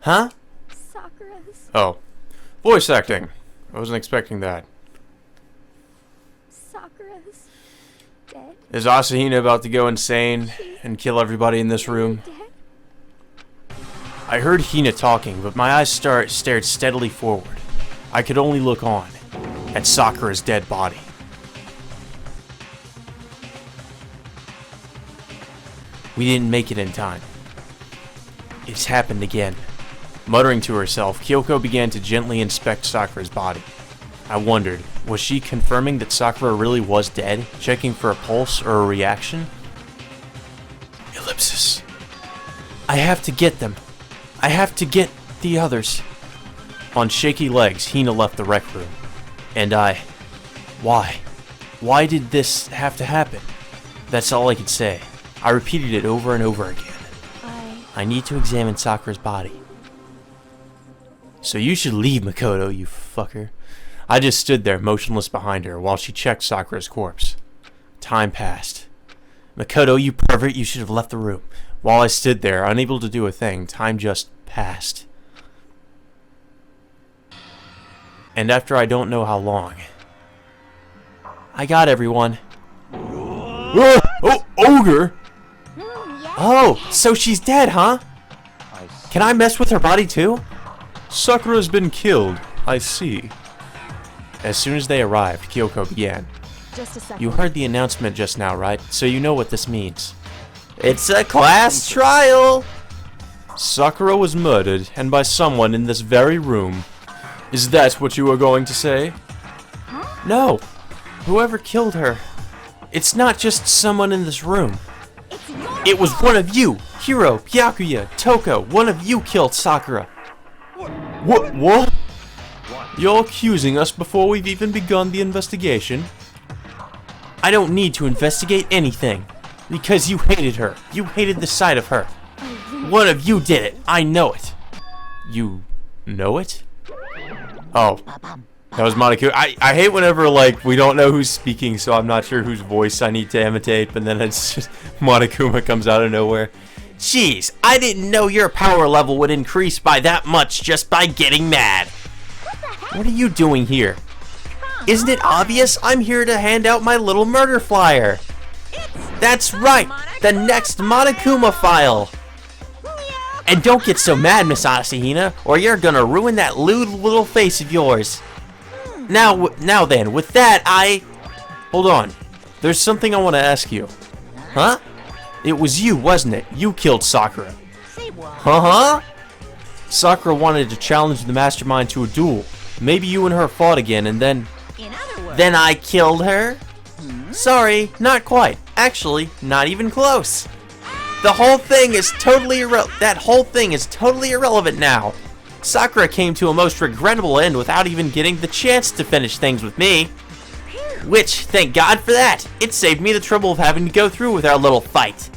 Huh? Sakura's Oh. Voice acting. I wasn't expecting that. Sakura's dead. Is Asahina about to go insane and kill everybody in this room? Dead? I heard Hina talking, but my eyes stared steadily forward. I could only look on at Sakura's dead body. We didn't make it in time. It's happened again. Muttering to herself, Kyoko began to gently inspect Sakura's body. I wondered, was she confirming that Sakura really was dead, checking for a pulse or a reaction? Ellipsis. I have to get them. I have to get the others. On shaky legs, Hina left the rec room. And why? Why did this have to happen? That's all I could say. I repeated it over and over again. I need to examine Sakura's body. So you should leave, Makoto, you fucker. I just stood there, motionless behind her, while she checked Sakura's corpse. Time passed. Makoto, you pervert, you should have left the room. While I stood there, unable to do a thing, time just passed. And after I don't know how long... I got everyone. Oh, ogre! Oh, so she's dead, huh? Can I mess with her body too? Sakura's been killed. I see. As soon as they arrived, Kyoko began. Just a second. You heard the announcement just now, right? So you know what this means. It's a class trial! Sakura was murdered, and by someone in this very room. Is that what you were going to say? Huh? No. Whoever killed her. It's not just someone in this room. It was one of you! Hiro, Byakuya, Toko, one of you killed Sakura. What? You're accusing us before we've even begun the investigation? I don't need to investigate anything. Because you hated her. You hated the sight of her. One of you did it. I know it. You know it? Oh. That was Monokuma. I hate whenever, like, we don't know who's speaking, so I'm not sure whose voice I need to imitate, but then it's just Monokuma comes out of nowhere. Jeez, I didn't know your power level would increase by that much just by getting mad. What are you doing here? Isn't it obvious? I'm here to hand out my little murder flyer. That's right, the next Monokuma file. And don't get so mad, Miss Asahina, or you're gonna ruin that lewd little face of yours. Now then, with that, Hold on. There's something I want to ask you. Huh? It was you, wasn't it? You killed Sakura. Huh? Sakura wanted to challenge the mastermind to a duel. Maybe you and her fought again, and then... Then I killed her? Sorry, not quite. Actually, not even close. The whole thing is totally irrelevant now. Sakura came to a most regrettable end without even getting the chance to finish things with me. Which, thank God for that. It saved me the trouble of having to go through with our little fight.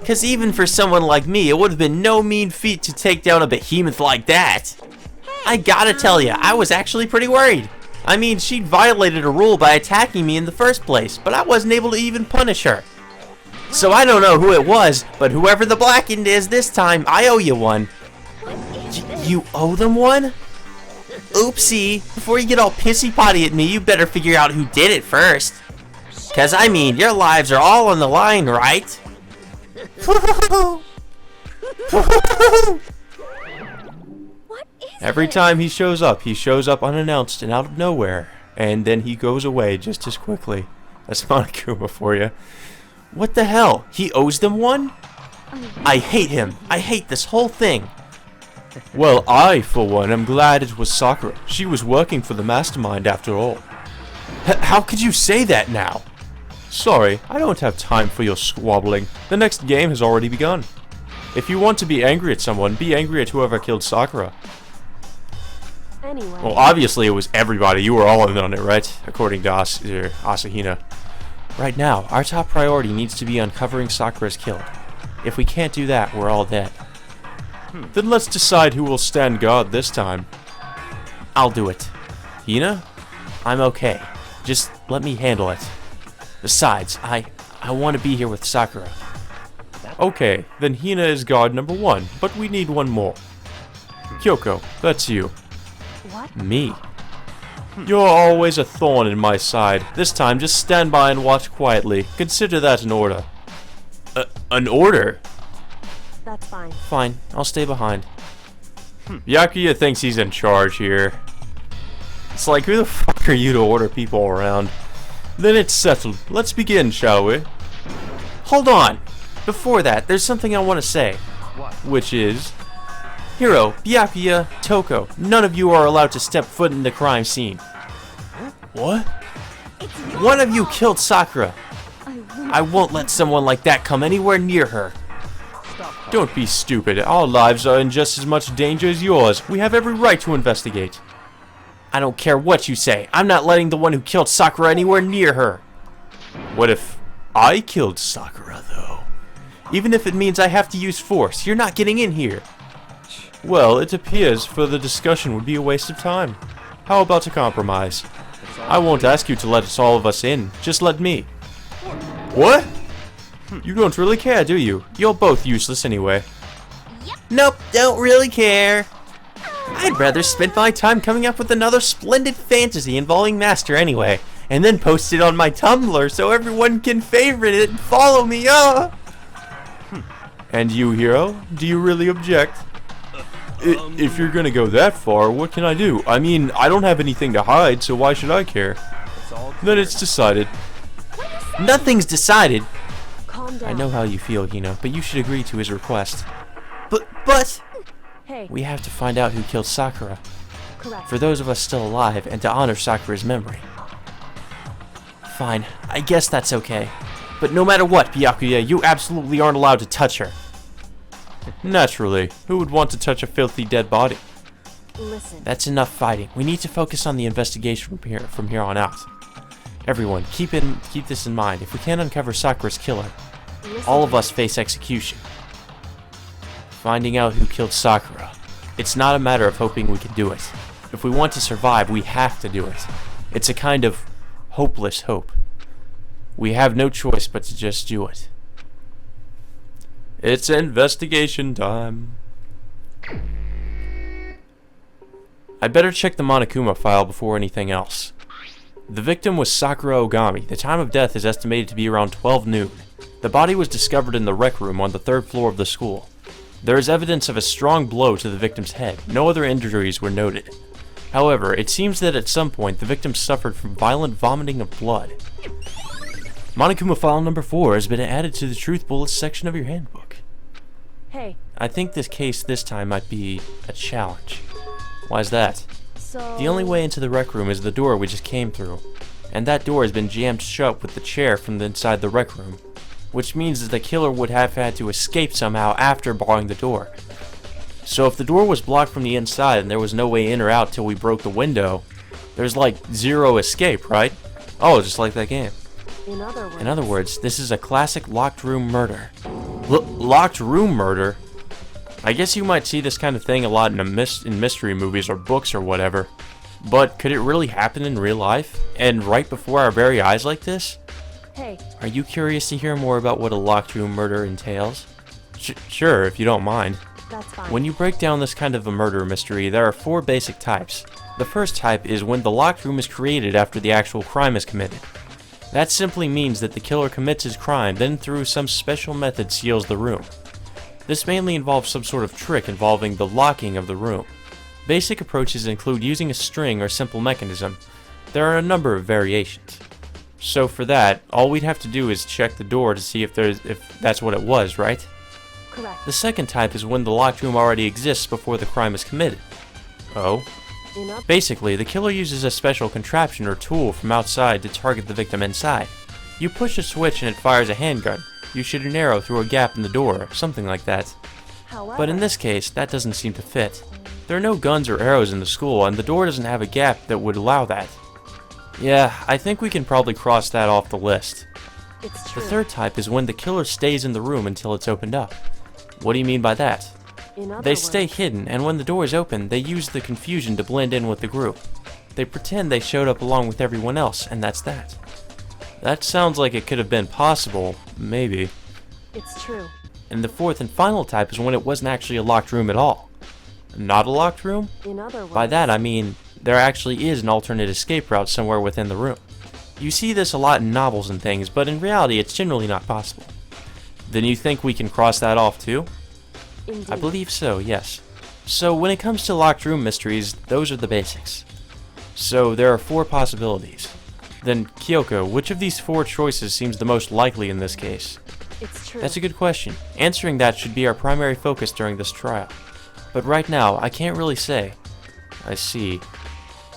Cause even for someone like me, it would have been no mean feat to take down a behemoth like that. I gotta tell ya, I was actually pretty worried. I mean, she'd violated a rule by attacking me in the first place, but I wasn't able to even punish her. So I don't know who it was, but whoever the blackened is this time, I owe you one. You owe them one? Oopsie, before you get all pissy-potty at me, you better figure out who did it first. Cause I mean, your lives are all on the line, right? Every time he shows up unannounced and out of nowhere, and then he goes away just as quickly. That's Monokuma for you. What the hell? He owes them one? I hate him. I hate this whole thing. Well, I, for one, am glad it was Sakura. She was working for the mastermind after all. How could you say that now? Sorry, I don't have time for your squabbling. The next game has already begun. If you want to be angry at someone, be angry at whoever killed Sakura. Anyway. Well, obviously it was everybody. You were all in on it, right? According to Asahina. Right now, our top priority needs to be uncovering Sakura's killer. If we can't do that, we're all dead. Then let's decide who will stand guard this time. I'll do it. Hina? I'm okay. Just let me handle it. Besides, I want to be here with Sakura. Okay, then Hina is guard number 1, but we need one more. Kyoko, that's you. What? Me. You're always a thorn in my side. This time, just stand by and watch quietly. Consider that an order. An order? That's fine. Fine, I'll stay behind. Byakuya thinks he's in charge here. It's like, who the fuck are you to order people around? Then it's settled. Let's begin, shall we? Hold on! Before that, there's something I want to say. What? Which is... Hiro, Byakuya, Toko, none of you are allowed to step foot in the crime scene. What? One of you killed Sakura. I won't let someone like that come anywhere near her. Don't be stupid. Our lives are in just as much danger as yours. We have every right to investigate. I don't care what you say. I'm not letting the one who killed Sakura anywhere near her. What if I killed Sakura, though? Even if it means I have to use force, you're not getting in here. Well, it appears further discussion would be a waste of time. How about a compromise? I won't ask you to let all of us in. Just let me. What? You don't really care, do you? You're both useless anyway. Nope, don't really care. I'd rather spend my time coming up with another splendid fantasy involving Master anyway, and then post it on my Tumblr so everyone can favorite it and follow me, And you, Hiro? Do you really object? If you're gonna go that far, what can I do? I mean, I don't have anything to hide, so why should I care? Then it's decided. Nothing's decided. Calm down. I know how you feel, Hino, but you should agree to his request. But... Hey. We have to find out who killed Sakura. Correct. For those of us still alive, and to honor Sakura's memory. Fine, I guess that's okay. But no matter what, Byakuya, you absolutely aren't allowed to touch her. Naturally, who would want to touch a filthy dead body? Listen. That's enough fighting. We need to focus on the investigation from here on out. Everyone, keep this in mind. If we can't uncover Sakura's killer, all of us face execution. Finding out who killed Sakura. It's not a matter of hoping we can do it. If we want to survive, we have to do it. It's a kind of hopeless hope. We have no choice but to just do it. It's investigation time. I'd better check the Monokuma file before anything else. The victim was Sakura Ogami. The time of death is estimated to be around 12 noon. The body was discovered in the rec room on the 3rd floor of the school. There is evidence of a strong blow to the victim's head. No other injuries were noted. However, it seems that at some point the victim suffered from violent vomiting of blood. Monokuma file number 4 has been added to the Truth Bullets section of your handbook. Hey. I think this case this time might be a challenge. Why's that? So... The only way into the rec room is the door we just came through, and that door has been jammed shut with the chair from the inside the rec room, which means that the killer would have had to escape somehow after barring the door. So if the door was blocked from the inside and there was no way in or out till we broke the window, there's like zero escape, right? Oh, just like that game. In other words, this is a classic locked room murder. Locked room murder? I guess you might see this kind of thing a lot in mystery movies or books or whatever. But could it really happen in real life? And right before our very eyes like this? Hey. Are you curious to hear more about what a locked room murder entails? Sure, if you don't mind. That's fine. When you break down this kind of a murder mystery, there are 4 basic types. The first type is when the locked room is created after the actual crime is committed. That simply means that the killer commits his crime, then through some special method seals the room. This mainly involves some sort of trick involving the locking of the room. Basic approaches include using a string or simple mechanism. There are a number of variations. So for that, all we'd have to do is check the door to see if that's what it was, right? Correct. The second type is when the locked room already exists before the crime is committed. Oh? Basically, the killer uses a special contraption or tool from outside to target the victim inside. You push a switch and it fires a handgun. You shoot an arrow through a gap in the door, something like that. However, But in this case, that doesn't seem to fit. There are no guns or arrows in the school, and the door doesn't have a gap that would allow that. Yeah, I think we can probably cross that off the list. it's The true. third type is when the killer stays in the room until it's opened up. What do you mean by that? In other They words, stay hidden, and when the door is open, they use the confusion to blend in with the group. They pretend they showed up along with everyone else, and that's that. That sounds like it could have been possible, maybe. It's true. And the fourth and final type is when it wasn't actually a locked room at all. not a locked room? In other words, By that I mean there actually is an alternate escape route somewhere within the room. You see this a lot in novels and things, but in reality it's generally not possible. Then you think we can cross that off too? indeed. I believe so, yes. So when it comes to locked room mysteries, those are the basics. So there are 4 possibilities. Then Kyoko, which of these 4 choices seems the most likely in this case? It's true. That's a good question. Answering that should be our primary focus during this trial. But right now, I can't really say. I see.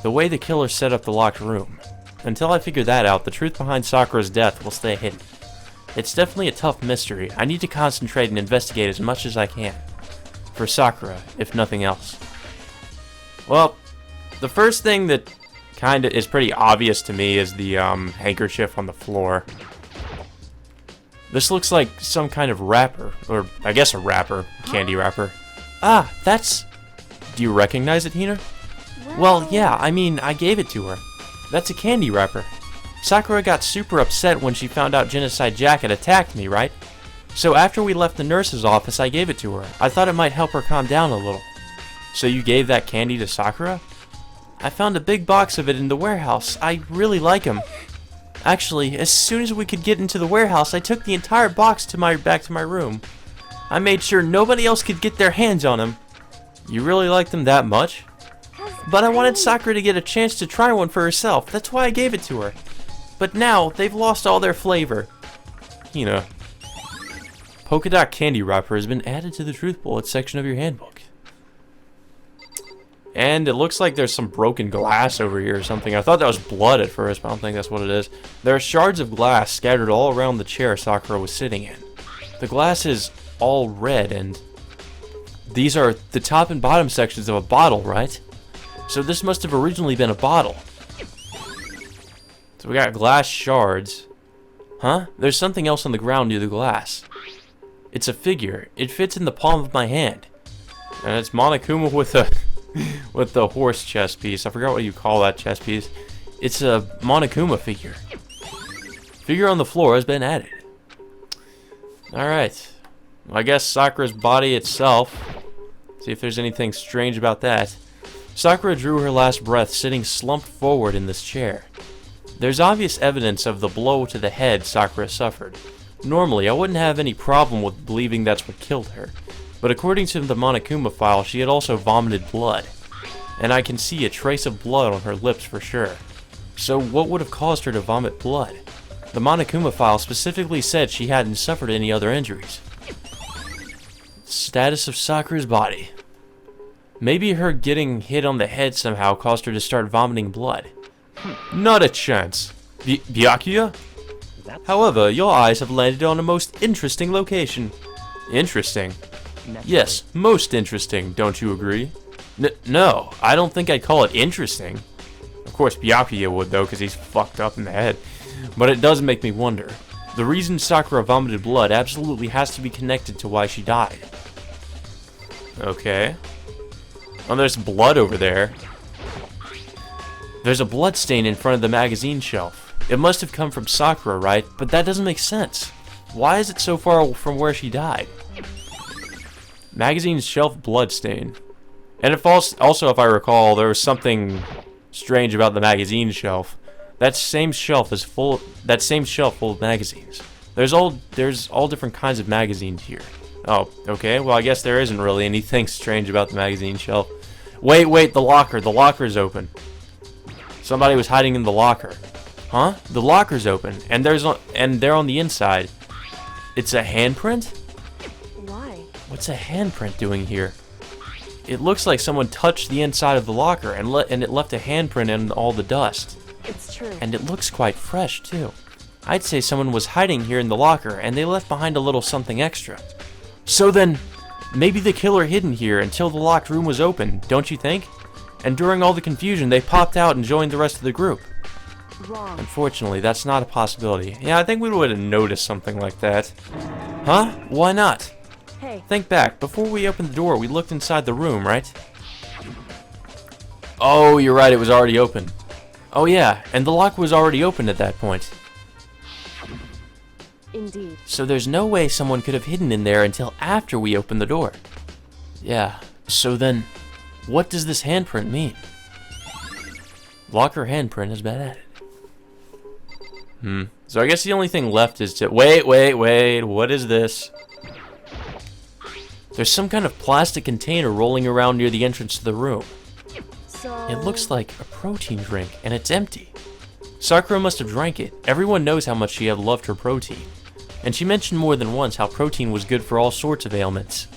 The way the killer set up the locked room. Until I figure that out, the truth behind Sakura's death will stay hidden. It's definitely a tough mystery. I need to concentrate and investigate as much as I can. For Sakura, if nothing else. Well, the first thing that kinda is pretty obvious to me is the handkerchief on the floor. This looks like some kind of wrapper, or I guess a wrapper, candy wrapper. Ah, that's... Do you recognize it, Hina? Well, yeah, I mean, I gave it to her. That's a candy wrapper. Sakura got super upset when she found out Genocide Jack had attacked me, right? So after we left the nurse's office, I gave it to her. I thought it might help her calm down a little. So you gave that candy to Sakura? I found a big box of it in the warehouse. I really like them. Actually, as soon as we could get into the warehouse, I took the entire box back to my room. I made sure nobody else could get their hands on them. You really like them that much? But I wanted Sakura to get a chance to try one for herself. That's why I gave it to her. But now, they've lost all their flavor. Hina. Polka dot candy wrapper has been added to the truth bullet section of your handbook. And it looks like there's some broken glass over here or something. I thought that was blood at first, but I don't think that's what it is. There are shards of glass scattered all around the chair Sakura was sitting in. The glass is all red, and these are the top and bottom sections of a bottle, right? So this must have originally been a bottle. So we got glass shards. Huh? There's something else on the ground near the glass. It's a figure. It fits in the palm of my hand. And it's Monokuma with a with the horse chess piece. I forgot what you call that chess piece. It's a Monokuma figure. Figure on the floor has been added. Alright. Well, I guess Sakura's body itself. See if there's anything strange about that. Sakura drew her last breath sitting slumped forward in this chair. There's obvious evidence of the blow to the head Sakura suffered. Normally, I wouldn't have any problem with believing that's what killed her. But according to the Monokuma file, she had also vomited blood. And I can see a trace of blood on her lips for sure. So what would have caused her to vomit blood? The Monokuma file specifically said she hadn't suffered any other injuries. Status of Sakura's body. Maybe her getting hit on the head somehow caused her to start vomiting blood. Not a chance. Byakuya? However, your eyes have landed on a most interesting location. Interesting? Yes, most interesting, don't you agree? No, I don't think I'd call it interesting. Of course, Byakuya would though, because he's fucked up in the head. But it does make me wonder. The reason Sakura vomited blood absolutely has to be connected to why she died. Okay. Oh, there's blood over there. There's a blood stain in front of the magazine shelf. It must have come from Sakura, right? But that doesn't make sense. Why is it so far from where she died? Magazine shelf blood stain. And if also, if I recall, there was something strange about the magazine shelf. That same shelf full of magazines. There's all different kinds of magazines here. Oh, okay. Well, I guess there isn't really anything strange about the magazine shelf. Wait, the locker. The locker's open. Somebody was hiding in the locker. Huh? The locker's open, and they're on the inside. It's a handprint? Why? What's a handprint doing here? It looks like someone touched the inside of the locker and it left a handprint in all the dust. It's true. And it looks quite fresh, too. I'd say someone was hiding here in the locker, and they left behind a little something extra. So then, maybe the killer hid in here until the locked room was open, don't you think? And during all the confusion, they popped out and joined the rest of the group. Wrong. Unfortunately, that's not a possibility. Yeah, I think we would have noticed something like that. Huh? Why not? Hey. Think back. Before we opened the door, we looked inside the room, right? Oh, you're right. It was already open. Oh, yeah. And the lock was already open at that point. Indeed. So there's no way someone could have hidden in there until after we opened the door. Yeah. So then, What does this handprint mean? Locker handprint has been added. So I guess the only thing left is to... Wait. What is this? There's some kind of plastic container rolling around near the entrance to the room. So... It looks like a protein drink, and it's empty. Sakura must have drank it. Everyone knows how much she had loved her protein. And she mentioned more than once how protein was good for all sorts of ailments.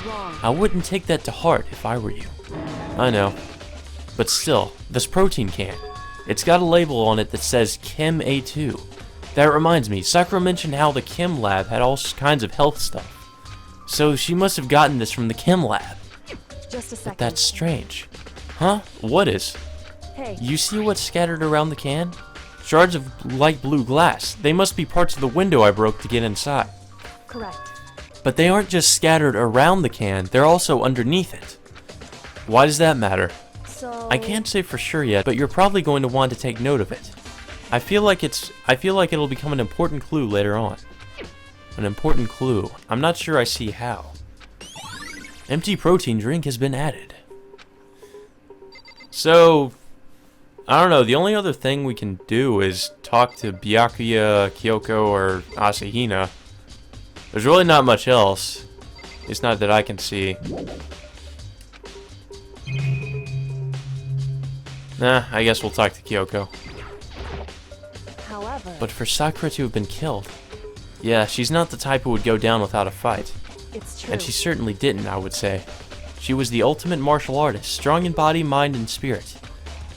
Wrong. I wouldn't take that to heart if I were you. I know. But still, this protein can. It's got a label on it that says Chem A2. That reminds me, Sakura mentioned how the Chem lab had all kinds of health stuff. So she must have gotten this from the Chem lab. Just a second. But that's strange. Huh? What is? Hey. You see what's scattered around the can? Shards of light blue glass. They must be parts of the window I broke to get inside. Correct. But they aren't just scattered around the can, they're also underneath it. Why does that matter? So... I can't say for sure yet, but you're probably going to want to take note of it. I feel like it'll become an important clue later on. An important clue. I'm not sure I see how. Empty protein drink has been added. So, I don't know, the only other thing we can do is talk to Byakuya, Kyoko, or Asahina. There's really not much else. It's not that I can see. Nah, I guess we'll talk to Kyoko. However... But for Sakura to have been killed... Yeah, she's not the type who would go down without a fight. It's true. And she certainly didn't, I would say. She was the ultimate martial artist, strong in body, mind, and spirit.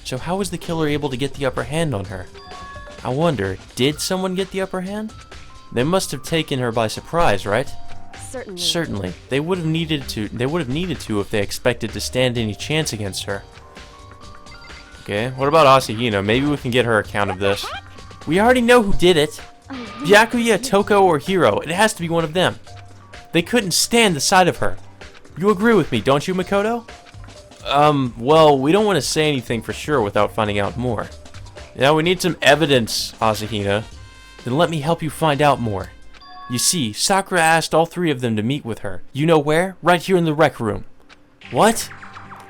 So how was the killer able to get the upper hand on her? I wonder, did someone get the upper hand? They must have taken her by surprise, right? Certainly. Certainly. They would have needed to if they expected to stand any chance against her. Okay, what about Asahina? Maybe we can get her account of this. We already know who did it. Byakuya, Toko, or Hiro. It has to be one of them. They couldn't stand the sight of her. You agree with me, don't you, Makoto? Well, we don't want to say anything for sure without finding out more. Yeah, we need some evidence, Asahina. Then let me help you find out more. You see, Sakura asked all three of them to meet with her. You know where? Right here in the rec room. What?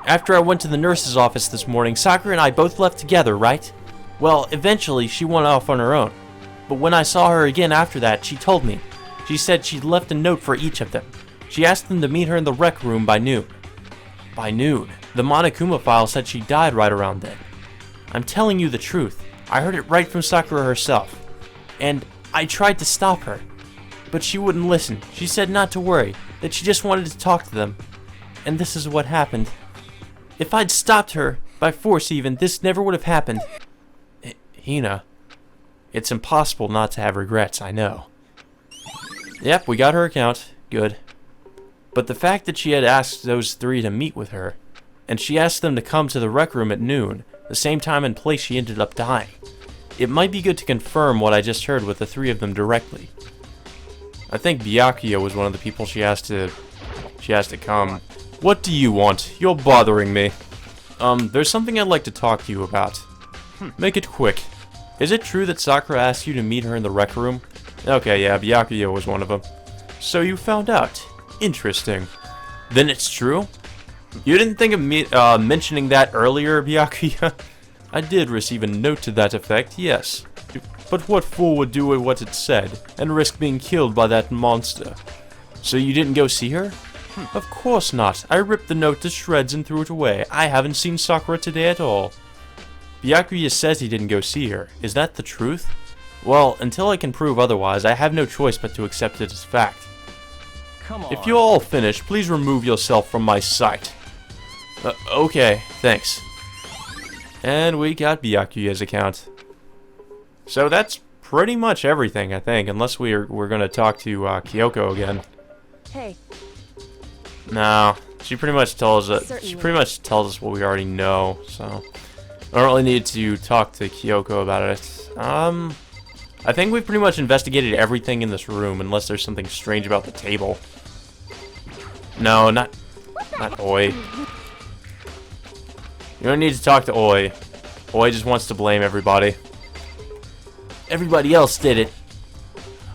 After I went to the nurse's office this morning, Sakura and I both left together, right? Well, eventually, she went off on her own. But when I saw her again after that, she told me. She said she'd left a note for each of them. She asked them to meet her in the rec room by noon. By noon? The Monokuma file said she died right around then. I'm telling you the truth. I heard it right from Sakura herself. And I tried to stop her. But she wouldn't listen. She said not to worry, that she just wanted to talk to them. And this is what happened. If I'd stopped her, by force even, this never would have happened. Hina, it's impossible not to have regrets, I know. Yep, we got her account. Good. But the fact that she had asked those three to meet with her, and she asked them to come to the rec room at noon, the same time and place she ended up dying, it might be good to confirm what I just heard with the three of them directly. I think Byakuya was one of the people she asked to come. What do you want? You're bothering me. There's something I'd like to talk to you about. Make it quick. Is it true that Sakura asked you to meet her in the rec room? Okay, yeah, Byakuya was one of them. So you found out. Interesting. Then it's true? You didn't think of me mentioning that earlier, Byakuya? I did receive a note to that effect, yes. But what fool would do what it said, and risk being killed by that monster? So you didn't go see her? Of course not. I ripped the note to shreds and threw it away. I haven't seen Sakura today at all. Byakuya says he didn't go see her. Is that the truth? Well, until I can prove otherwise, I have no choice but to accept it as fact. Come on. If you're all finished, please remove yourself from my sight. Okay, thanks. And we got Byakuya's account. So that's pretty much everything, I think, unless we're gonna talk to Kyoko again. Hey. No, she pretty much tells us what we already know, so I don't really need to talk to Kyoko about it. I think we've pretty much investigated everything in this room, unless there's something strange about the table. No, not Oi. You don't need to talk to Oi. Oi just wants to blame everybody. Everybody else did it.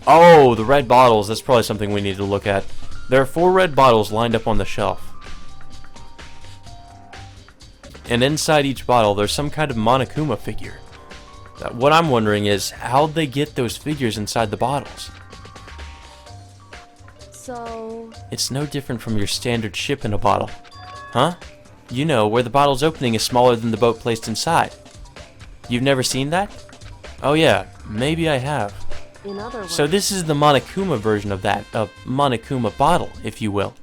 Oh, the red bottles. That's probably something we need to look at. There are 4 red bottles lined up on the shelf. and inside each bottle there's some kind of Monokuma figure. What I'm wondering is, how'd they get those figures inside the bottles? So... It's no different from your standard ship in a bottle. Huh? You know, where the bottle's opening is smaller than the boat placed inside. You've never seen that? Oh yeah, maybe I have. In other words... So this is the Monokuma version of that, a Monokuma bottle, if you will.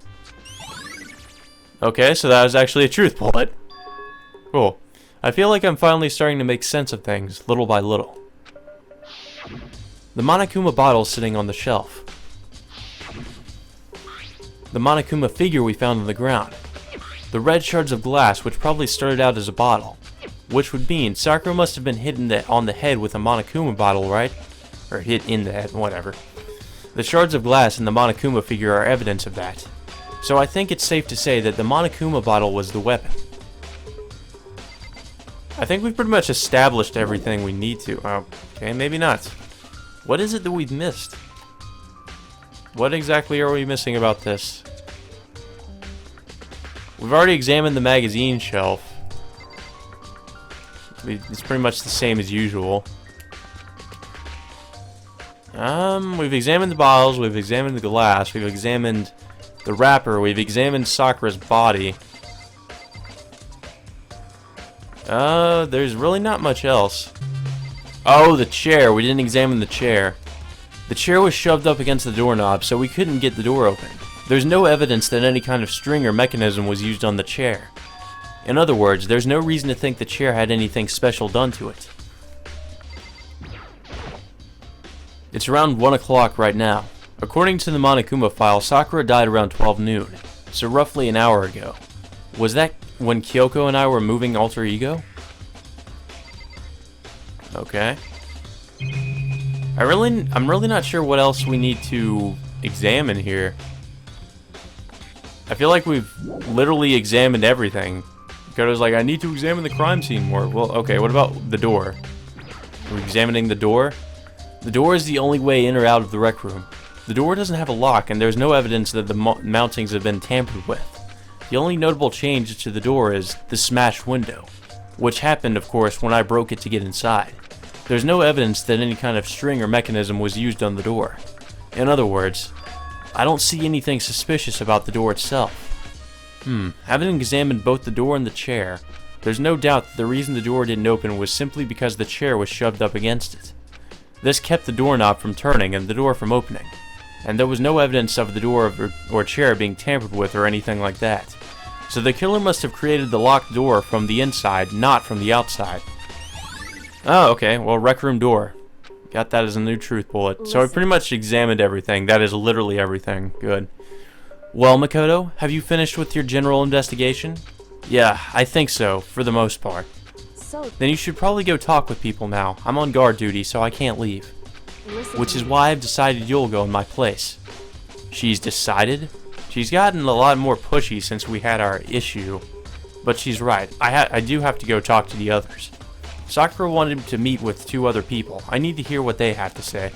Okay, so that was actually a truth bullet. Cool. I feel like I'm finally starting to make sense of things, little by little. The Monokuma bottle sitting on the shelf. The Monokuma figure we found on the ground. The red shards of glass, which probably started out as a bottle. Which would mean Sakura must have been hit on the head with a Monokuma bottle, right? Or hit in the head, whatever. The shards of glass in the Monokuma figure are evidence of that. So I think it's safe to say that the Monokuma bottle was the weapon. I think we've pretty much established everything we need to. Okay, maybe not. What is it that we've missed? What exactly are we missing about this? We've already examined the magazine shelf. It's pretty much the same as usual. We've examined the bottles, we've examined the glass, we've examined the wrapper, we've examined Sakura's body. There's really not much else. Oh, the chair. We didn't examine the chair. The chair was shoved up against the doorknob, so we couldn't get the door open. There's no evidence that any kind of string or mechanism was used on the chair. In other words, there's no reason to think the chair had anything special done to it. It's around 1 o'clock right now. According to the Monokuma file, Sakura died around 12 noon, so roughly an hour ago. Was that when Kyoko and I were moving Alter Ego? Okay. I'm really not sure what else we need to examine here. I feel like we've literally examined everything. Koto's like, I need to examine the crime scene more. Well, okay, what about the door? Are we examining the door? The door is the only way in or out of the rec room. The door doesn't have a lock, and there's no evidence that the mountings have been tampered with. The only notable change to the door is the smashed window, which happened, of course, when I broke it to get inside. There's no evidence that any kind of string or mechanism was used on the door. In other words, I don't see anything suspicious about the door itself. Having examined both the door and the chair, there's no doubt that the reason the door didn't open was simply because the chair was shoved up against it. This kept the doorknob from turning and the door from opening, and there was no evidence of the door or chair being tampered with or anything like that. So the killer must have created the locked door from the inside, not from the outside. Oh, okay, well, rec room door. Got that as a new truth bullet. So I pretty much examined everything. That is literally everything. Good. Well, Makoto, have you finished with your general investigation? Yeah, I think so, for the most part. Then you should probably go talk with people now. I'm on guard duty, so I can't leave. Which is why I've decided you'll go in my place. She's decided? She's gotten a lot more pushy since we had our issue. But she's right. I do have to go talk to the others. Sakura wanted to meet with 2 other people. I need to hear what they have to say.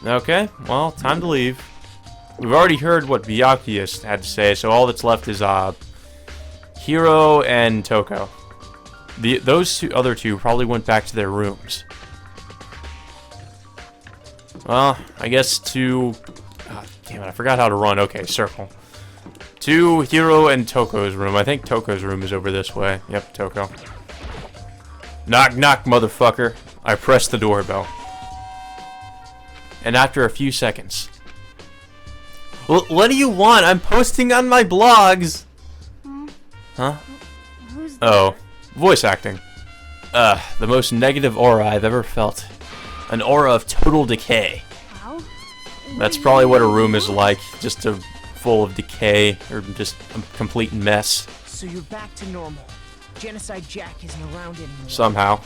Okay, well, time to leave. We've already heard what Byakuya had to say, so all that's left is Hiro and Toko. Those other two probably went back to their rooms. Well, I guess to... damn it, I forgot how to run. Okay, circle. To Hiro and Toko's room. I think Toko's room is over this way. Yep, Toko. Knock, knock, motherfucker. I pressed the doorbell. And after a few seconds... Well, what do you want? I'm posting on my blogs! Huh? Oh. Voice acting. The most negative aura I've ever felt. An aura of total decay. That's probably what a room is like. Just full of decay, or just a complete mess. So you're back to normal. Genocide Jack isn't around anymore. Somehow.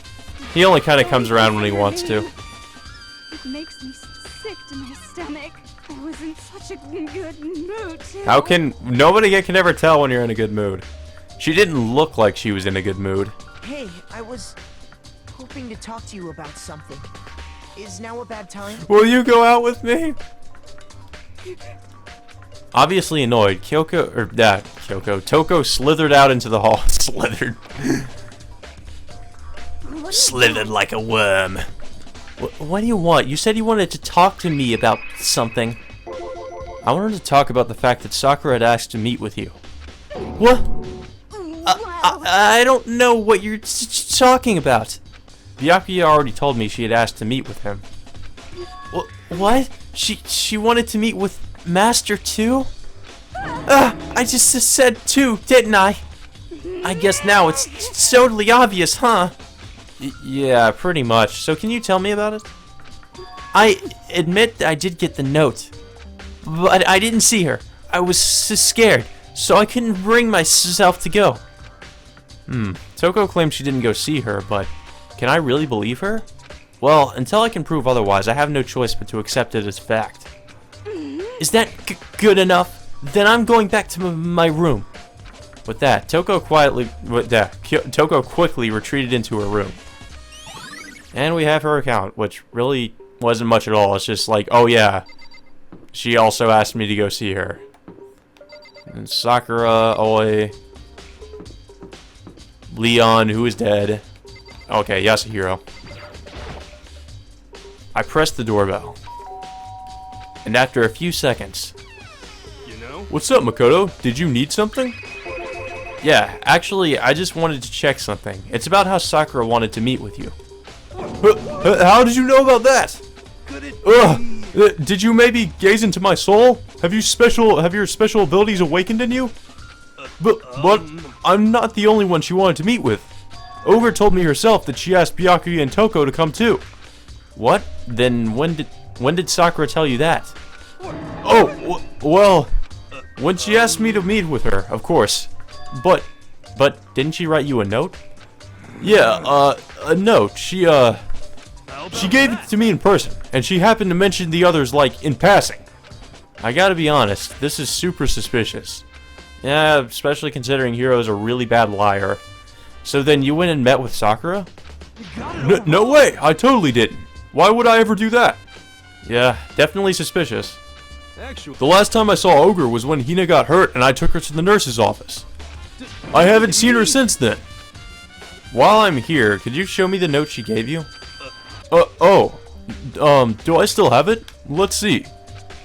He only kind of comes around when he wants to. It makes me sick to my stomach. I was in such a good mood, too. How can... Nobody can ever tell when you're in a good mood. She didn't look like she was in a good mood. Hey, I was hoping to talk to you about something. Is now a bad time? Will you go out with me? Obviously annoyed, Toko slithered out into the hall. Slithered. Slithered like a worm. What do you want? You said you wanted to talk to me about something. I wanted to talk about the fact that Sakura had asked to meet with you. What? I don't know what you're talking about. Byakuya already told me she had asked to meet with him. What? She wanted to meet with Master too? I just said too, didn't I? I guess now it's totally obvious, huh? Yeah, pretty much. So can you tell me about it? I admit I did get the note, but I didn't see her. I was scared, so I couldn't bring myself to go. Toko claims she didn't go see her, but can I really believe her? Well, until I can prove otherwise, I have no choice but to accept it as fact. Is that good enough? Then I'm going back to my room. With that, Toko quickly retreated into her room. And we have her account, which really wasn't much at all. It's just like, oh yeah, she also asked me to go see her. And Sakura, Oi, Leon, who is dead. Okay, Yasuhiro. I pressed the doorbell. And after a few seconds... What's up, Makoto? Did you need something? Yeah, actually, I just wanted to check something. It's about how Sakura wanted to meet with you. How did you know about that? Did you maybe gaze into my soul? Have your special abilities awakened in you? But I'm not the only one she wanted to meet with. Ogre told me herself that she asked Byakuya and Toko to come too. What? Then when did Sakura tell you that? Oh, well, when she asked me to meet with her, of course. But didn't she write you a note? Yeah, a note. She gave it to me in person, and she happened to mention the others, like, in passing. I gotta be honest, this is super suspicious. Yeah, especially considering Hiro's a really bad liar. So then you went and met with Sakura? No way, I totally didn't. Why would I ever do that? Yeah, definitely suspicious. The last time I saw Ogre was when Hina got hurt and I took her to the nurse's office. I haven't seen her since then. While I'm here, could you show me the note she gave you? Do I still have it? Let's see.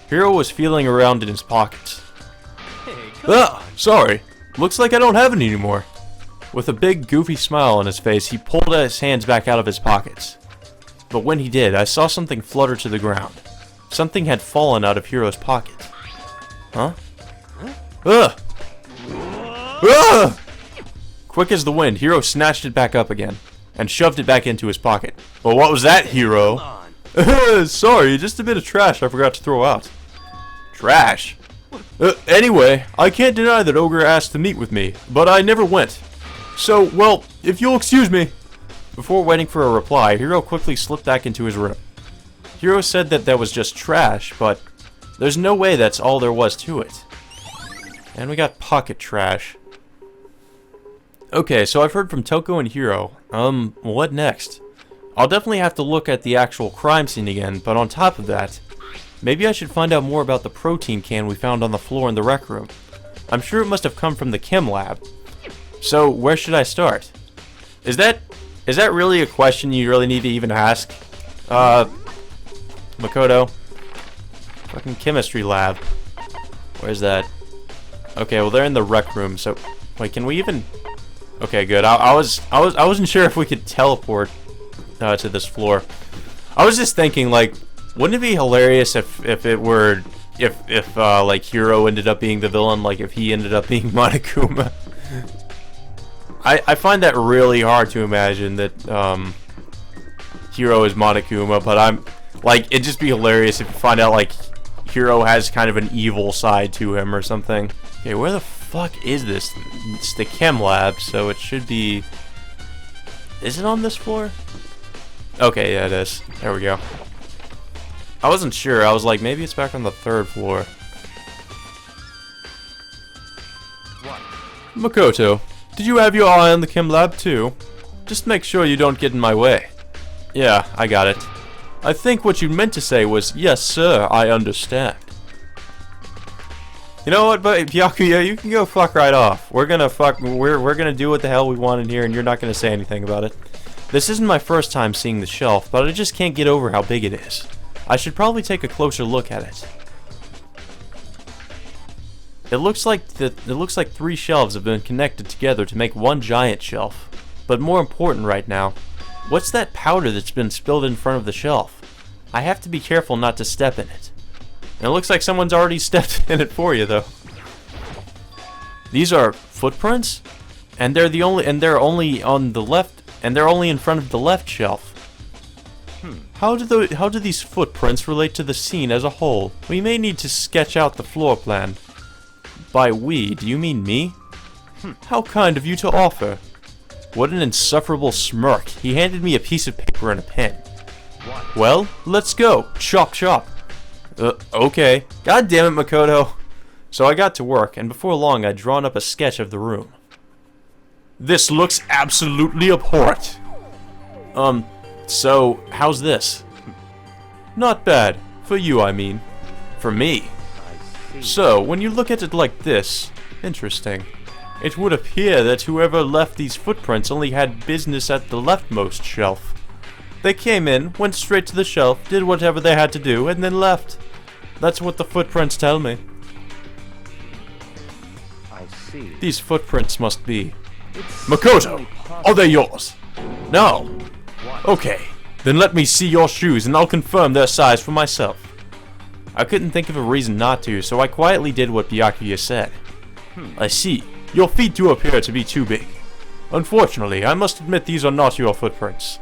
Hiro was feeling around in his pockets. Sorry. Looks like I don't have it anymore. With a big, goofy smile on his face, he pulled his hands back out of his pockets. But when he did, I saw something flutter to the ground. Something had fallen out of Hiro's pocket. Huh? Ugh! Ugh! Quick as the wind, Hiro snatched it back up again, and shoved it back into his pocket. Well, what was that, Hiro? Sorry, just a bit of trash I forgot to throw out. Trash? Anyway, I can't deny that Ogre asked to meet with me, but I never went. So, well, if you'll excuse me. Before waiting for a reply, Hiro quickly slipped back into his room. Hiro said that was just trash, but there's no way that's all there was to it. And we got pocket trash. Okay, so I've heard from Toko and Hiro. What next? I'll definitely have to look at the actual crime scene again, but on top of that, maybe I should find out more about the protein can we found on the floor in the rec room. I'm sure it must have come from the chem lab. So, where should I start? Is that really a question you really need to even ask? Makoto. Fucking chemistry lab. Where's that? Okay, well they're in the rec room, so... Wait, can we even... Okay, good. I wasn't sure if we could teleport to this floor. I was just thinking, like, wouldn't it be hilarious if like Hiro ended up being the villain, like if he ended up being Monokuma? I find that really hard to imagine that Hiro is Monokuma, but I'm like, it'd just be hilarious if you find out like Hiro has kind of an evil side to him or something. Okay, where the fuck is this? It's the chem lab, so it should be... Is it on this floor? Okay, yeah, it is. There we go. I wasn't sure. I was like, maybe it's back on the 3rd floor. What? Makoto, did you have your eye on the chem lab too? Just make sure you don't get in my way. Yeah, I got it. I think what you meant to say was, yes, sir, I understand. You know what, but Byakuya, you can go fuck right off. We're gonna do what the hell we want in here, and you're not gonna say anything about it. This isn't my first time seeing the shelf, but I just can't get over how big it is. I should probably take a closer look at it. It looks like 3 shelves have been connected together to make one giant shelf. But more important right now, what's that powder that's been spilled in front of the shelf? I have to be careful not to step in it. And it looks like someone's already stepped in it for you, though. These are footprints, and they're only on the left, and they're only in front of the left shelf. How do these footprints relate to the scene as a whole? We may need to sketch out the floor plan. By we, do you mean me? How kind of you to offer. What an insufferable smirk. He handed me a piece of paper and a pen. Well, let's go. Chop chop. Okay. God damn it, Makoto. So I got to work, and before long I'd drawn up a sketch of the room. This looks absolutely abhorrent. So, how's this? Not bad. For you, I mean. For me. So, when you look at it like this, interesting. It would appear that whoever left these footprints only had business at the leftmost shelf. They came in, went straight to the shelf, did whatever they had to do, and then left. That's what the footprints tell me. I see. These footprints must be... Makoto! Are they yours? No. Okay, then let me see your shoes and I'll confirm their size for myself. I couldn't think of a reason not to, so I quietly did what Byakuya said. I see. Your feet do appear to be too big. Unfortunately, I must admit these are not your footprints.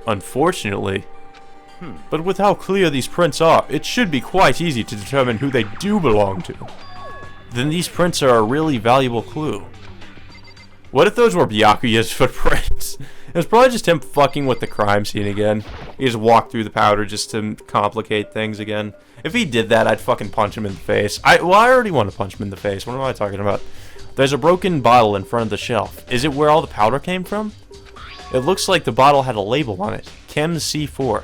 Unfortunately? But with how clear these prints are, it should be quite easy to determine who they do belong to. Then these prints are a really valuable clue. What if those were Byakuya's footprints? It was probably just him fucking with the crime scene again. He just walked through the powder just to complicate things again. If he did that, I'd fucking punch him in the face. I already want to punch him in the face. What am I talking about? There's a broken bottle in front of the shelf. Is it where all the powder came from? It looks like the bottle had a label on it. Chem C4.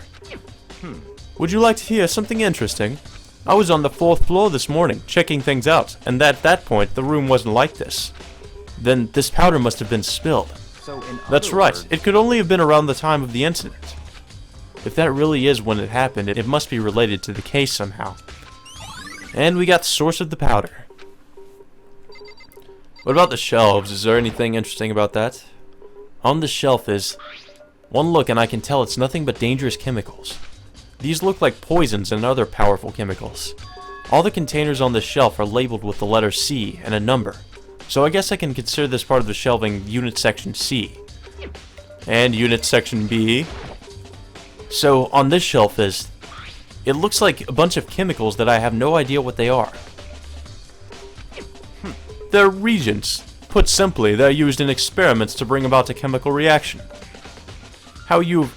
Would you like to hear something interesting? I was on the 4th floor this morning, checking things out, and at that point, the room wasn't like this. Then this powder must have been spilled. That's right. It could only have been around the time of the incident. If that really is when it happened, it must be related to the case somehow. And we got the source of the powder. What about the shelves? Is there anything interesting about that? On the shelf is... One look and I can tell it's nothing but dangerous chemicals. These look like poisons and other powerful chemicals. All the containers on this shelf are labeled with the letter C and a number. So I guess I can consider this part of the shelving Unit Section C. And Unit Section B. So on this shelf is... It looks like a bunch of chemicals that I have no idea what they are. They're reagents. Put simply, they're used in experiments to bring about a chemical reaction. How you...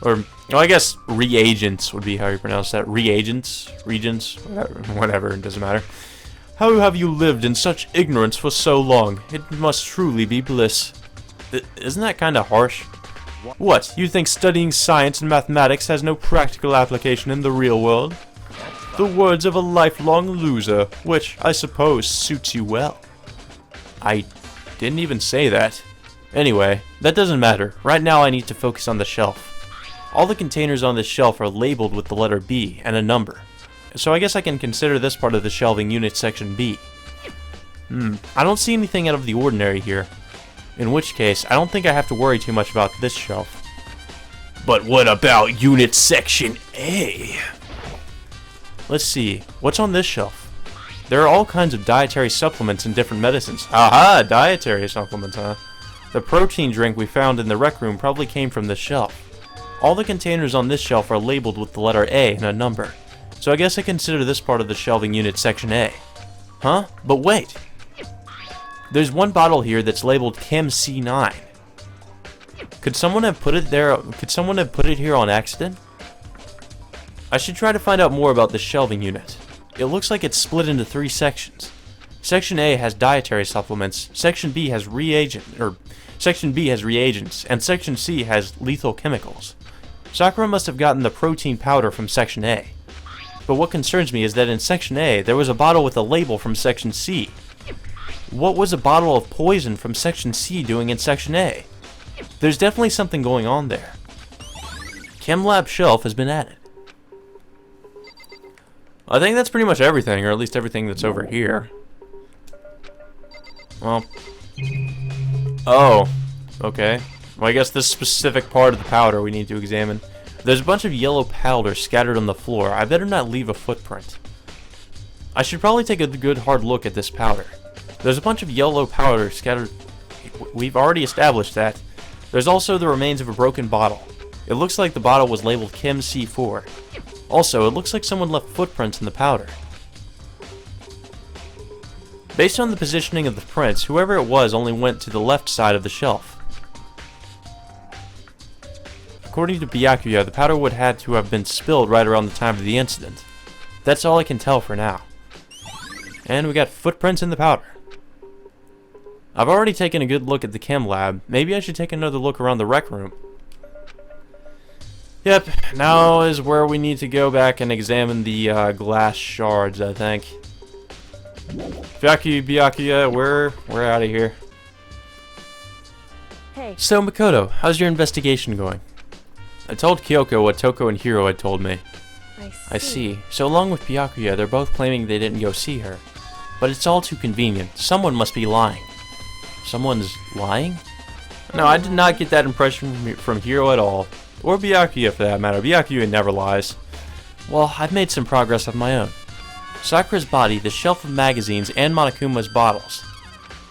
Or, well, I guess reagents would be how you pronounce that. Reagents? Regents? Whatever, it doesn't matter. How have you lived in such ignorance for so long? It must truly be bliss. Isn't that kind of harsh? What, you think studying science and mathematics has no practical application in the real world? The words of a lifelong loser, which, I suppose, suits you well. I didn't even say that. Anyway, that doesn't matter. Right now I need to focus on the shelf. All the containers on this shelf are labeled with the letter B and a number. So I guess I can consider this part of the shelving Unit Section B. I don't see anything out of the ordinary here. In which case, I don't think I have to worry too much about this shelf. But what about Unit Section A? Let's see, what's on this shelf? There are all kinds of dietary supplements and different medicines. Aha, dietary supplements, huh? The protein drink we found in the rec room probably came from this shelf. All the containers on this shelf are labeled with the letter A and a number. So I guess I consider this part of the shelving Unit Section A. Huh? But wait! There's one bottle here that's labeled Chem C9. Could someone have put it there? Could someone have put it here on accident? I should try to find out more about this shelving unit. It looks like it's split into 3 sections. Section A has dietary supplements, Section B has Section B has reagents, and Section C has lethal chemicals. Sakura must have gotten the protein powder from Section A. but what concerns me is that in Section A, there was a bottle with a label from Section C. What was a bottle of poison from Section C doing in Section A? There's definitely something going on there. Chem lab shelf has been added. I think that's pretty much everything, or at least everything that's over here. Well. Oh. Okay. Well, I guess this specific part of the powder we need to examine. There's a bunch of yellow powder scattered on the floor. I better not leave a footprint. I should probably take a good hard look at this powder. There's a bunch of yellow powder scattered. We've already established that. There's also the remains of a broken bottle. It looks like the bottle was labeled Chem C4. Also, it looks like someone left footprints in the powder. Based on the positioning of the prints, whoever it was only went to the left side of the shelf. According to Byakuya, the powder would had to have been spilled right around the time of the incident. That's all I can tell for now. And we got footprints in the powder. I've already taken a good look at the chem lab. Maybe I should take another look around the rec room. Yep, now is where we need to go back and examine the glass shards, I think. Byakuya, we're out of here. Hey. So, Makoto, how's your investigation going? I told Kyoko what Toko and Hiro had told me. I see. So along with Byakuya, they're both claiming they didn't go see her. But it's all too convenient. Someone must be lying. Someone's lying? No, I did not get that impression from Hiro at all. Or Byakuya for that matter. Byakuya never lies. Well, I've made some progress of my own. Sakura's body, the shelf of magazines, and Monokuma's bottles.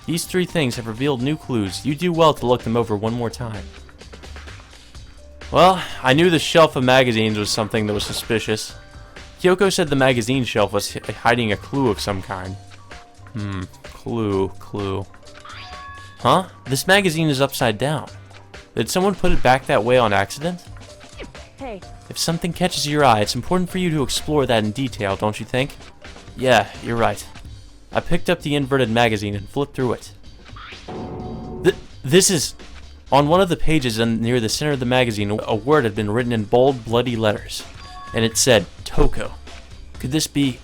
These three things have revealed new clues. You do well to look them over one more time. Well, I knew the shelf of magazines was something that was suspicious. Kyoko said the magazine shelf was hiding a clue of some kind. Clue. Huh? This magazine is upside down. Did someone put it back that way on accident? Hey. If something catches your eye, it's important for you to explore that in detail, don't you think? Yeah, you're right. I picked up the inverted magazine and flipped through it. This is... On one of the pages and near the center of the magazine, a word had been written in bold, bloody letters. And it said, Toko. Could this be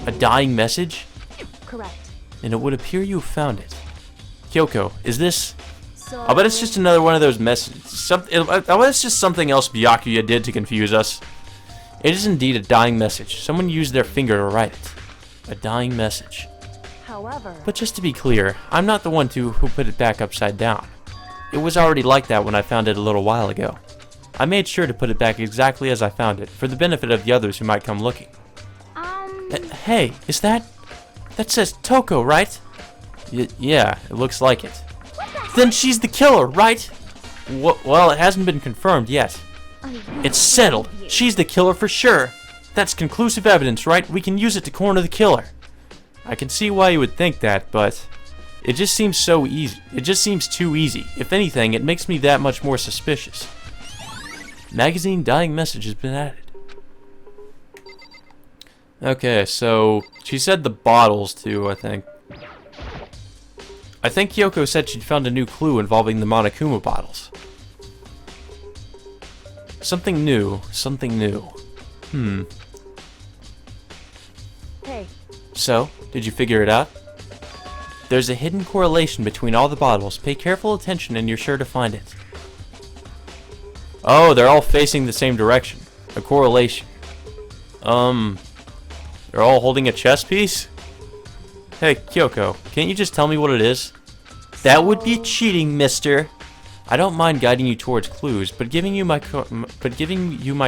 a dying message? Correct. And it would appear you found it. Kyoko, is this... So... I'll bet it's just another one of those messages. I'll bet it's just something else Byakuya did to confuse us. It is indeed a dying message. Someone used their finger to write it. A dying message. However... But just to be clear, I'm not the one who put it back upside down. It was already like that when I found it a little while ago. I made sure to put it back exactly as I found it, for the benefit of the others who might come looking. Hey, is that... That says Toko, right? Yeah, it looks like it. Then she's the killer, right? Well, it hasn't been confirmed yet. It's settled. She's the killer for sure. That's conclusive evidence, right? We can use it to corner the killer. I can see why you would think that, but... It just seems so easy. It just seems too easy. If anything, it makes me that much more suspicious. Magazine dying message has been added. Okay, so she said the bottles too, I think. I think Kyoko said she'd found a new clue involving the Monokuma bottles. Something new. Hey. So, did you figure it out? There's a hidden correlation between all the bottles. Pay careful attention and you're sure to find it. Oh, they're all facing the same direction. A correlation. They're all holding a chess piece? Hey, Kyoko, can't you just tell me what it is? That would be cheating, mister. I don't mind guiding you towards clues, but giving you my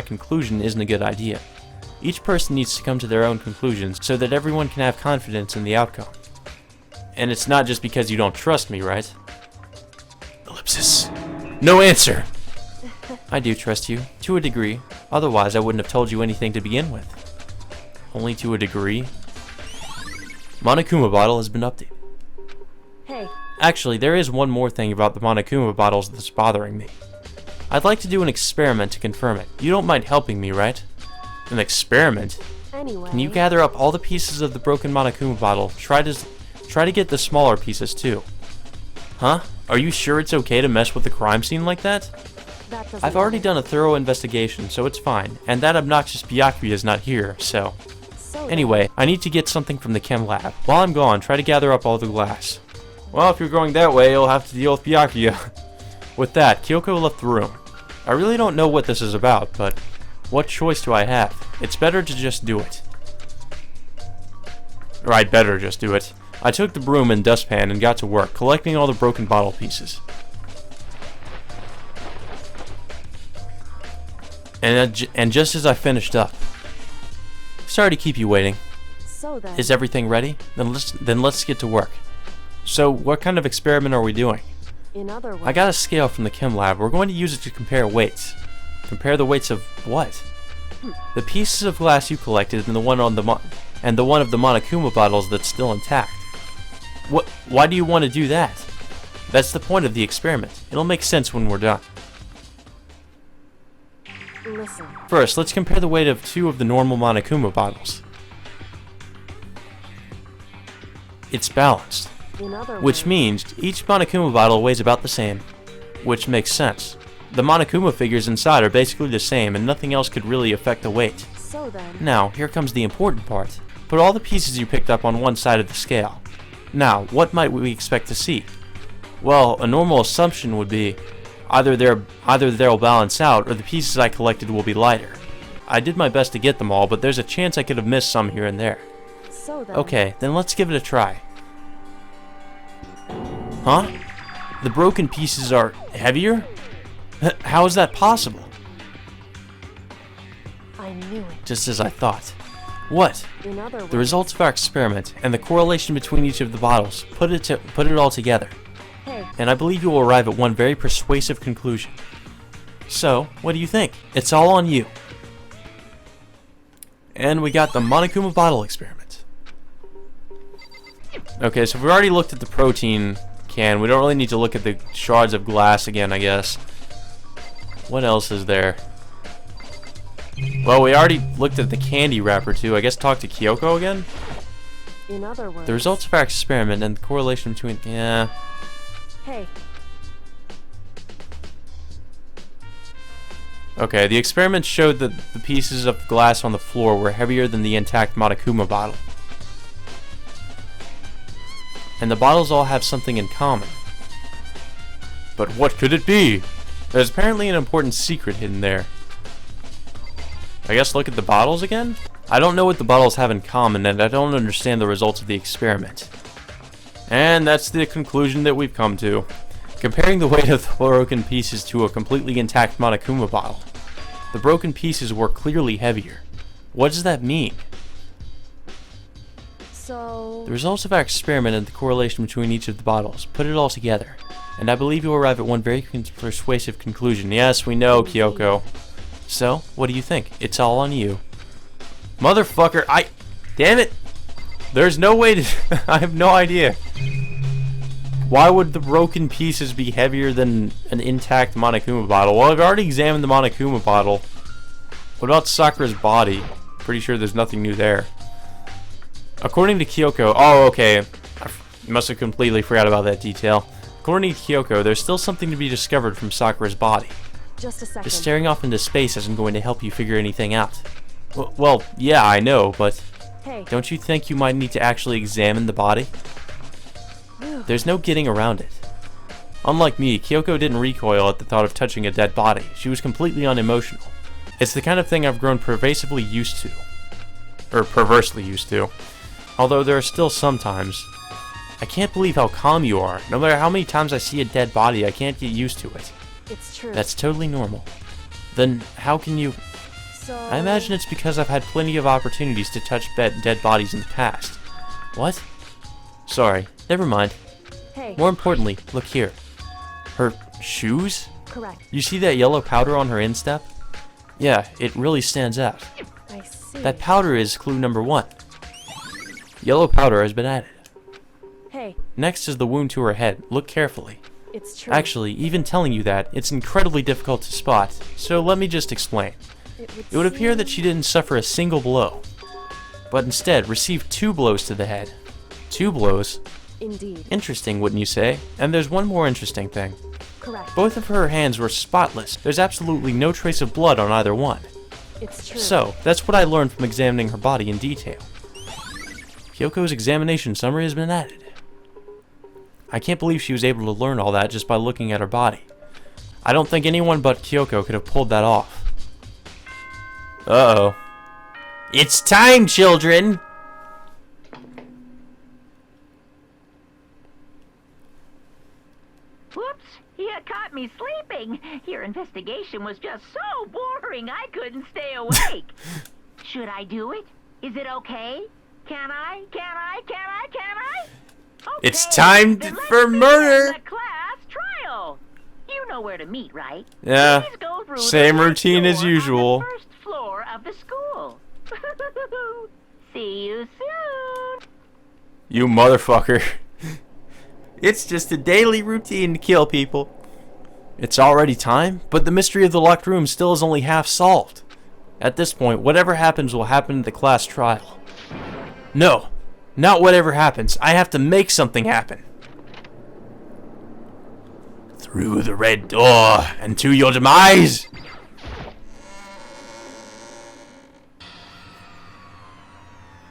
conclusion isn't a good idea. Each person needs to come to their own conclusions so that everyone can have confidence in the outcome. And it's not just because you don't trust me, right? Ellipsis. No answer! I do trust you, to a degree. Otherwise, I wouldn't have told you anything to begin with. Only to a degree. Monokuma bottle has been updated. Hey. Actually, there is one more thing about the Monokuma bottles that's bothering me. I'd like to do an experiment to confirm it. You don't mind helping me, right? An experiment? Anyway. Can you gather up all the pieces of the broken Monokuma bottle? Try to get the smaller pieces too. Huh? Are you sure it's okay to mess with the crime scene like that? That doesn't I've already matter. done a thorough investigation, so it's fine. And that obnoxious Byakuya is not here, so... So then, Anyway, I need to get something from the chem lab. While I'm gone, try to gather up all the glass. Well, if you're going that way, you'll have to deal with Byakuya. With that, Kyoko left the room. I really don't know what this is about, but what choice do I have? It's better to just do it. Or I'd better just do it. I took the broom and dustpan and got to work, collecting all the broken bottle pieces. And just as I finished up... Sorry to keep you waiting. So then, Is everything ready? Then let's get to work. So, what kind of experiment are we doing? in other words, I got a scale from the chem lab. We're going to use it to compare weights. Compare the weights of what? The pieces of glass you collected and the one of the Monokuma bottles that's still intact. Why do you want to do that? That's the point of the experiment. It'll make sense when we're done. listen. First, let's compare the weight of 2 of the normal Monokuma bottles. It's balanced, In other which words, means each Monokuma bottle weighs about the same, which makes sense. The Monokuma figures inside are basically the same and nothing else could really affect the weight. so then, Now, here comes the important part. Put all the pieces you picked up on one side of the scale. Now, what might we expect to see? Well, a normal assumption would be either they'll balance out or the pieces I collected will be lighter. I did my best to get them all, but there's a chance I could have missed some here and there. so then, Okay, then let's give it a try. Huh? The broken pieces are heavier? How is that possible? I knew it. Just as I thought. What? In other words, The results of our experiment and the correlation between each of the bottles. Put it all together. hey, And I believe you will arrive at one very persuasive conclusion. So, what do you think? It's all on you. And we got the Monokuma bottle experiment. Okay, so we already looked at the protein can. We don't really need to look at the shards of glass again, I guess. What else is there? Well, we already looked at the candy wrapper too. I guess talk to Kyoko again? in other words, The results of our experiment and the correlation between... Yeah. hey, Okay, the experiment showed that the pieces of glass on the floor were heavier than the intact Monokuma bottle. And the bottles all have something in common. But what could it be? There's apparently an important secret hidden there. I guess look at the bottles again? I don't know what the bottles have in common, and I don't understand the results of the experiment. And that's the conclusion that we've come to. Comparing the weight of the broken pieces to a completely intact Monokuma bottle. The broken pieces were clearly heavier. What does that mean? so, The results of our experiment and the correlation between each of the bottles. Put it all together. And I believe you'll arrive at one very persuasive conclusion. Yes, we know, Kyoko. So, what do you think? It's all on you. Motherfucker, damn it! There's no way to... I have no idea. Why would the broken pieces be heavier than an intact Monokuma bottle? Well, I've already examined the Monokuma bottle. What about Sakura's body? Pretty sure there's nothing new there. According to Kyoko... Oh, okay. I must have completely forgot about that detail. According to Kyoko, there's still something to be discovered from Sakura's body. just a second. Just staring off into space isn't going to help you figure anything out. Well, yeah, I know, but... Hey, Don't you think you might need to actually examine the body? There's no getting around it. Unlike me, Kyoko didn't recoil at the thought of touching a dead body. She was completely unemotional. It's the kind of thing I've grown pervasively used to. Or perversely used to. Although there are still some times. I can't believe how calm you are. No matter how many times I see a dead body, I can't get used to it. it's true. That's totally normal. Then how can you... so, I imagine it's because I've had plenty of opportunities to touch dead bodies in the past. What? Sorry, never mind. hey, More importantly, look here. Her shoes? correct. You see that yellow powder on her instep? Yeah, it really stands out. I see. That powder is clue number 1. Yellow powder has been added. hey, Next is the wound to her head. Look carefully. it's true. Actually, even telling you that, it's incredibly difficult to spot, so let me just explain. It would appear that she didn't suffer a single blow, but instead received 2 blows to the head. 2 blows? Indeed. Interesting, wouldn't you say? And there's one more interesting thing. Correct. Both of her hands were spotless. There's absolutely no trace of blood on either one. It's true. So, that's what I learned from examining her body in detail. Kyoko's examination summary has been added. I can't believe she was able to learn all that just by looking at her body. I don't think anyone but Kyoko could have pulled that off. Uh-oh. It's time, children! Whoops, you caught me sleeping. Your investigation was just so boring I couldn't stay awake. Should I do it? Is it okay? Can I? Okay, It's time then let's for begin murder! the class trial. You know where to meet, right? Yeah, Please go through same the routine as door on usual. the first floor of the school. See you soon. You motherfucker. It's just a daily routine to kill people. It's already time, but the mystery of the locked room still is only half solved. At this point, whatever happens will happen in the class trial. No, not whatever happens. I have to make something happen. Through the red door and to your demise.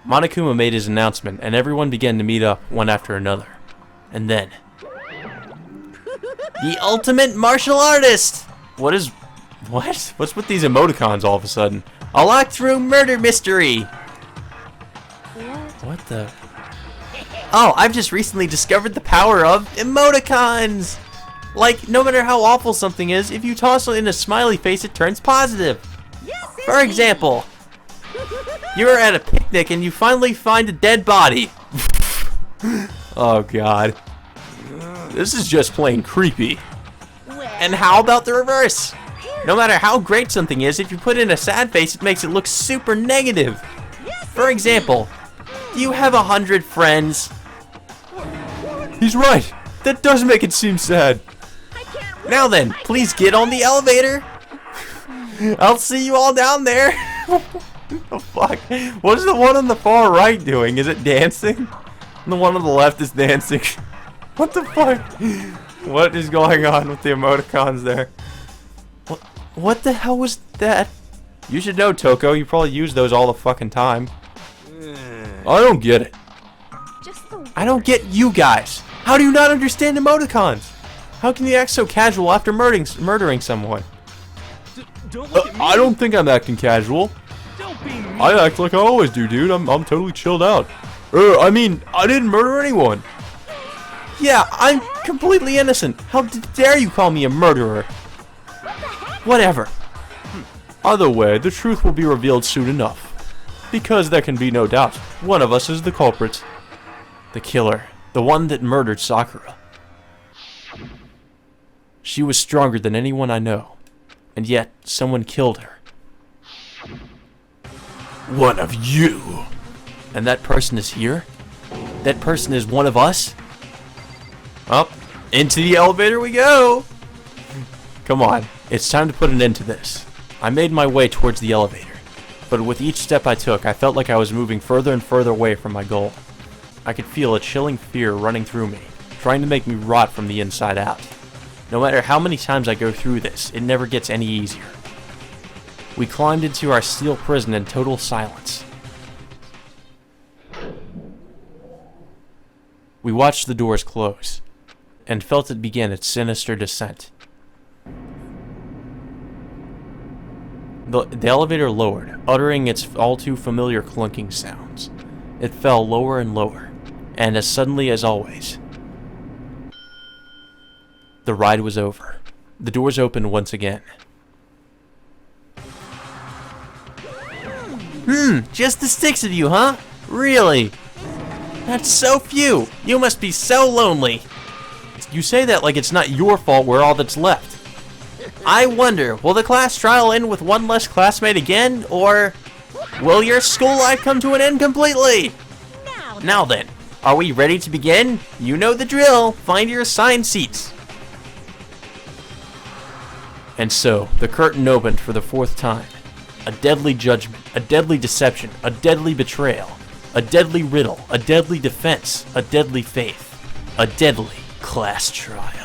Monokuma made his announcement, and everyone began to meet up one after another. And then... the ultimate martial artist! What? What's with these emoticons all of a sudden? A locked room murder mystery! What the... Oh, I've just recently discovered the power of emoticons! Like, no matter how awful something is, if you toss it in a smiley face, it turns positive. For example, you're at a picnic and you finally find a dead body. Oh god. This is just plain creepy. And how about the reverse? No matter how great something is, if you put in a sad face, it makes it look super negative. For example, you have 100 friends. He's right. That does make it seem sad. Now then, please get on the elevator. I'll see you all down there. What the fuck? What is the one on the far right doing? Is it dancing? And the one on the left is dancing. What the fuck? What is going on with the emoticons there? What the hell was that? You should know, Toko. You probably use those all the fucking time. I don't get it. I don't get you guys. How do you not understand emoticons? How can you act so casual after murdering someone? Don't look at me. I don't think I'm acting casual. Don't be mean. I act like I always do, dude. I'm totally chilled out. I mean, I didn't murder anyone. Yeah, I'm completely innocent. How dare you call me a murderer? Whatever. Either way, the truth will be revealed soon enough. Because there can be no doubt, one of us is the culprit. The killer. The one that murdered Sakura. She was stronger than anyone I know. And yet, someone killed her. One of you. And that person is here? That person is one of us? Up, into the elevator we go! Come on, it's time to put an end to this. I made my way towards the elevator, but with each step I took, I felt like I was moving further and further away from my goal. I could feel a chilling fear running through me, trying to make me rot from the inside out. No matter how many times I go through this, it never gets any easier. We climbed into our steel prison in total silence. We watched the doors close, and felt it begin its sinister descent. The elevator lowered, uttering its all too familiar clunking sounds. It fell lower and lower, and as suddenly as always, the ride was over. The doors opened once again. Just the 6 of you, huh? Really? That's so few. You must be so lonely. You say that like it's not your fault we're all that's left. I wonder, will the class trial end with one less classmate again, or will your school life come to an end completely? Now then, are we ready to begin? You know the drill. Find your assigned seats. And so, the curtain opened for the 4th time. A deadly judgment, a deadly deception, a deadly betrayal, a deadly riddle, a deadly defense, a deadly faith, a deadly class trial.